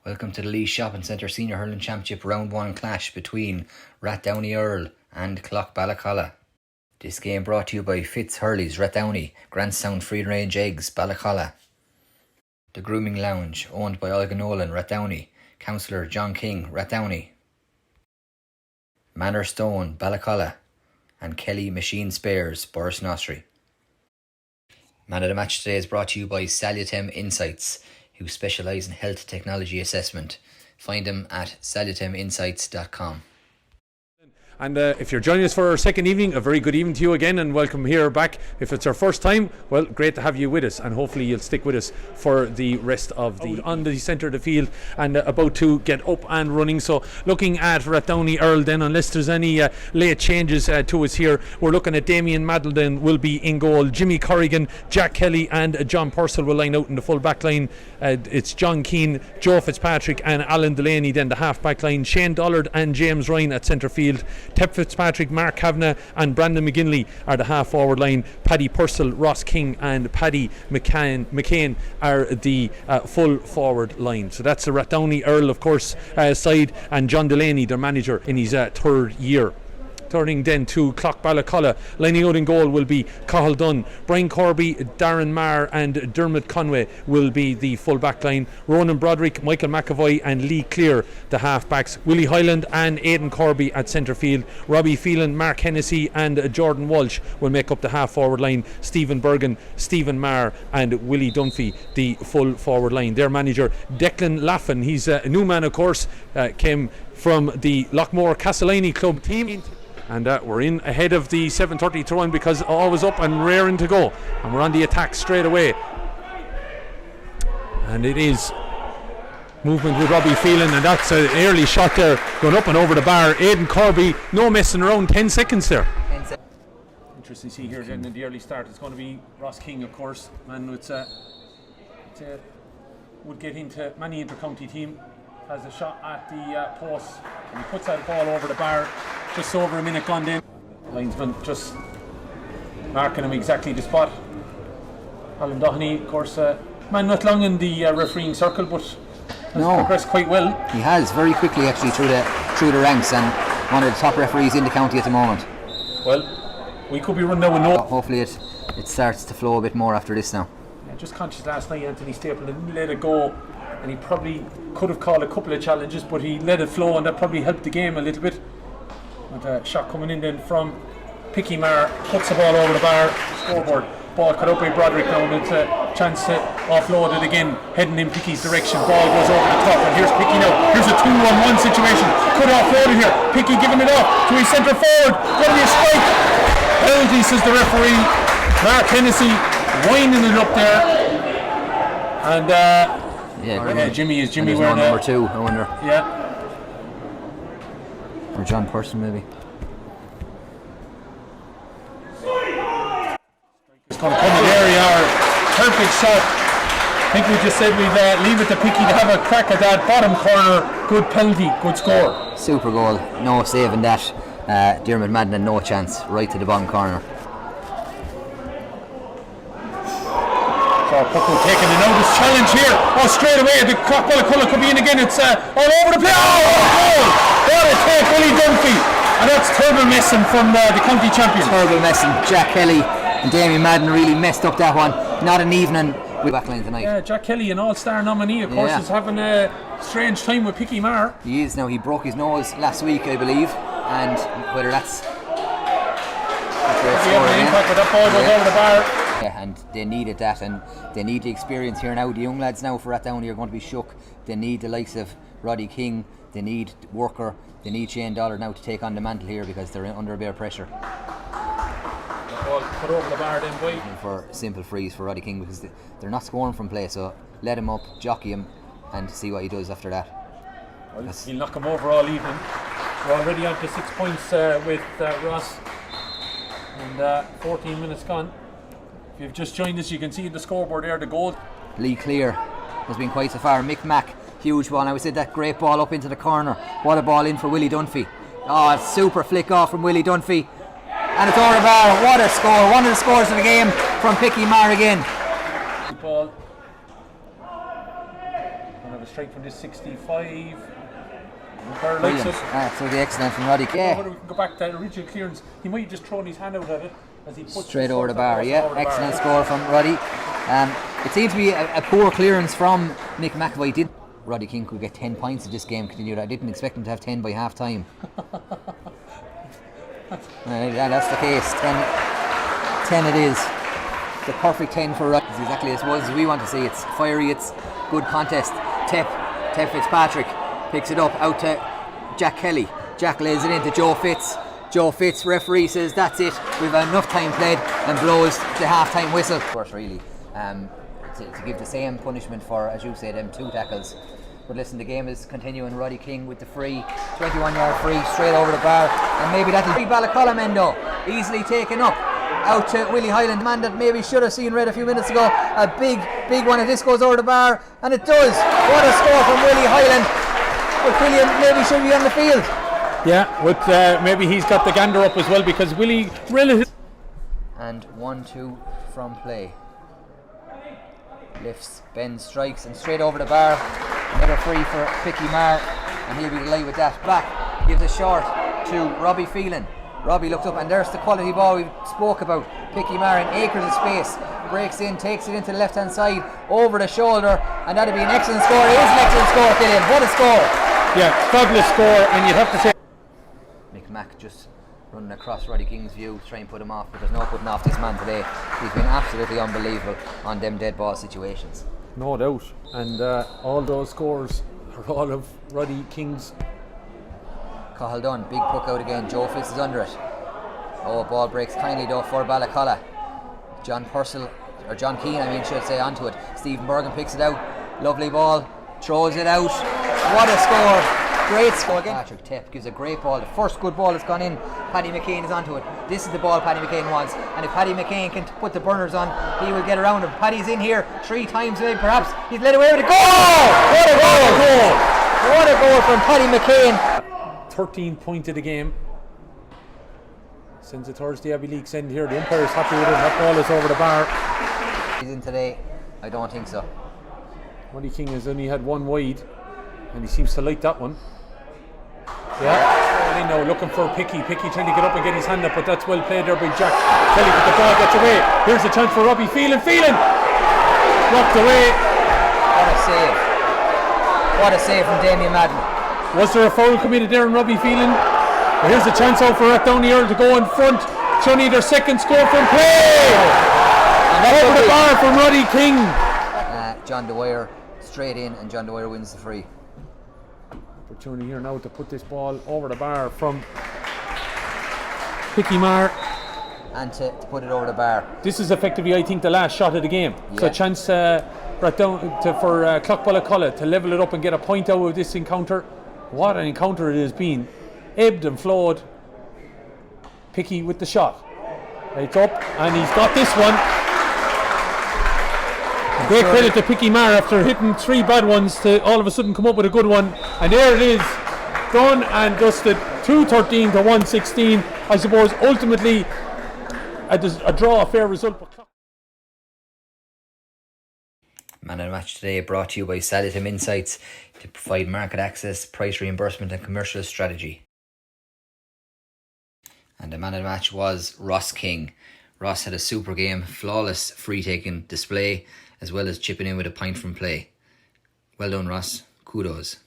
Welcome to the Lee Shopping Centre Senior Hurling Championship Round 1 clash between Rathdowney Errill and Clough Ballacolla. This game brought to you by Fitz Hurley's Rathdowney, Grand Sound Free Range Eggs, Ballacolla. The Grooming Lounge, owned by Olga Nolan, Rathdowney, Councillor John King, Rathdowney. Manor Stone, Ballacolla, and Kelly Machine Spares, Borrisnosry. Man of the match today is brought to you by Salutem Insights, who specialise in health technology assessment. Find them at saluteminsights.com. And if you're joining us for our second evening, a very good evening to you again and welcome here back. If it's our first time, well, great to have you with us, and hopefully you'll stick with us for the rest of the on the centre of the field and about to get up and running. So looking at Rathdowney Errill then, unless there's any late changes to us here, we're looking at Damien Maddleton will be in goal, Jimmy Corrigan, Jack Kelly and John Purcell will line out in the full back line. It's John Keane, Joe Fitzpatrick and Alan Delaney then the half back line, Shane Dollard and James Ryan at centre field, Tep Fitzpatrick, Mark Kavanagh and Brandon McGinley are the half forward line. Paddy Purcell, Ross King and Paddy McCain are the full forward line. So that's the Rathdowney Errill, of course, side, and John Delaney, their manager, in his third year. Turning then to Clough Ballacolla, lining out in goal will be Cathal Dunn, Brian Corby, Darren Marr and Dermot Conway will be the full back line. Ronan Broderick, Michael McAvoy and Lee Clear the half backs. Willie Hyland and Aidan Corby at centre field. Robbie Phelan, Mark Hennessy and Jordan Walsh will make up the half forward line. Stephen Bergen, Stephen Marr and Willie Dunphy the full forward line. Their manager Declan Laffin, he's a new man of course, came from the Lockmore Castleiney club team. And we're in ahead of the 7:30 throw-in because all was up and raring to go, and we're on the attack straight away. And it is movement with Robbie Phelan, and that's an early shot there going up and over the bar. Aidan Corby, no messing around, 10 seconds there. Interesting to see here then in the early start. It's going to be Ross King, of course, man. Would get into many inter-county team. Has a shot at the post and he puts that ball over the bar. Just over a minute gone then. Linesman just marking him exactly the spot. Alan Doherty, of course, man not long in the refereeing circle, but has progressed quite well. He has very quickly actually through the ranks, and one of the top referees in the county at the moment. Well, we could be running now with no. Hopefully it starts to flow a bit more after this now. Yeah, just conscious last night Anthony Stapleton let it go, and he probably could have called a couple of challenges, but he let it flow, and that probably helped the game a little bit. With a shot coming in then from Picky Marr, puts the ball over the bar, scoreboard. Ball cut up by Broderick now, and it's a chance to offload it again, heading in Picky's direction. Ball goes over the top, and here's Picky now. Here's a 2-on-1 situation. Could offload it here. Picky giving it off to his centre forward. Going to be a strike. Penalty, says the referee. Mark Hennessy winding it up there. And Jimmy wearing number 2, I wonder. Yeah. Or John Person maybe. It's going to come in there, perfect shot. I think we just said we'd leave it to Picky to have a crack at that bottom corner. Good penalty, good score. Super goal, no saving that. Dermot Madden no chance, right to the bottom corner. Puckle taking a notice challenge here. Oh, straight away the Clough Ballacolla could be in again. It's all over the place. Oh, what a take, Willie Dunphy. And that's terrible messing from the county champion. Terrible messing. Jack Kelly and Damien Madden really messed up that one. Not an evening with backline tonight. Yeah, Jack Kelly, an all-star nominee, of course, is having a strange time with Picky Marr. He is now. He broke his nose last week, I believe, and whether that's the impact with that ball goes over the bar. Yeah, and they needed that, and they need the experience here now. The young lads now for Rathdowney are going to be shook. They need the likes of Roddy King, they need Worker, they need Shane Dollard now to take on the mantle here because they're under a bit of pressure. The ball put over the bar then, boy. For simple freeze for Roddy King because they're not scoring from play, so let him up, jockey him, and see what he does after that. Well, he'll knock him over all evening. We're already on to 6 points with Ross, and 14 minutes gone. If you've just joined us, you can see the scoreboard there, the goal. Lee Clear has been quite so far. Mick Mack, huge ball. Now we said that great ball up into the corner. What a ball in for Willie Dunphy. Oh, super flick off from Willie Dunphy. And it's over the bar. What a score. One of the scores of the game from Picky Marr again. Ball. a strike from this 65. Brilliant. Absolutely excellent from Roddy. Yeah. Whether we can go back to that original clearance. He might have just thrown his hand out at it as he puts straight over the bar. Yeah, excellent score from Roddy. It seemed to be a poor clearance from Mick McAvoy. Roddy King could get 10 points if this game continued. I didn't expect him to have 10 by half time. Yeah, that's the case. 10 it is. The perfect 10 for Roddy. It's exactly as we want to see. It's fiery, it's good contest. Tep Fitzpatrick picks it up out to Jack Kelly. Jack lays it into Joe Fitz. Joe Fitz, referee says that's it. We've enough time played and blows the half-time whistle. Of course, really, to give the same punishment for, as you say, them 2 tackles. But listen, the game is continuing. Roddy King with the free, 21-yard free, straight over the bar, and maybe that'll be Ballacolla Mendo, easily taken up. Out to Willie Hyland, man that maybe should have seen red a few minutes ago. A big one, and this goes over the bar, and it does. What a score from Willie Hyland. But William maybe should be on the field. Yeah, with maybe he's got the gander up as well, because Willie really. And 1-2 from play. Lifts, bends, strikes, and straight over the bar. Another free for Picky Marr, and he'll be delighted with that. Back, gives a short to Robbie Phelan. Robbie looked up, and there's the quality ball we spoke about. Picky Marr in acres of space, breaks in, takes it into the left hand side, over the shoulder, and that'll be an excellent score. It is an excellent score, Killian. What a score! Yeah, fabulous score, and you'd have to say Mick Mack just running across Roddy King's view to try and put him off, but there's no putting off this man today. He's been absolutely unbelievable on them dead ball situations. No doubt, and all those scores are all of Roddy King's. Cahill done, big puck out again. Joe Fitz is under it. Oh, ball breaks kindly though for Ballacolla. John Keane, should say, onto it. Stephen Bergen picks it out. Lovely ball, throws it out. What a score! Great score again. Patrick Tep gives a great ball. The first good ball that's gone in. Paddy McCain is onto it. This is the ball Paddy McCain wants. And if Paddy McCain can put the burners on, he will get around him. Paddy's in here 3 times maybe, perhaps. He's led away with a goal! What a goal! What a goal from Paddy McCain. 13 point of the game. Since the Thursday Abbey League's end here, the umpire is happy with it. That ball is over the bar. He's in today? I don't think so. Roddy King has only had 1 wide, and he seems to like that one. Yeah, I know, looking for Picky trying to get up and get his hand up, but that's well played there by Jack Kelly, but the ball gets away. Here's a chance for Robbie Phelan blocked away. What a save from Damien Madden. Was there a foul committed there on Robbie Phelan? But here's a chance out for Rathdowney Errill to go in front. Johnny, their second score from play. And over the bar from Roddy King. John Dwyer straight in, and John Dwyer wins the free. Opportunity here now to put this ball over the bar from Picky Marr. And to put it over the bar. This is effectively, I think, the last shot of the game. Yeah. So a chance for Clough Ballacolla to level it up and get a point out of this encounter. What an encounter it has been. Ebbed and flowed. Picky with the shot. It's up, and he's got this one. Great credit to Picky Marr after hitting 3 bad ones to all of a sudden come up with a good one. And there it is, done and dusted. 2-13 to 1-16. I suppose ultimately a draw, a fair result. Man of the match today brought to you by Salatim Insights to provide market access, price reimbursement and commercial strategy. And the man of the match was Ross King. Ross had a super game, flawless free-taking display, as well as chipping in with a point from play. Well done, Ross. Kudos.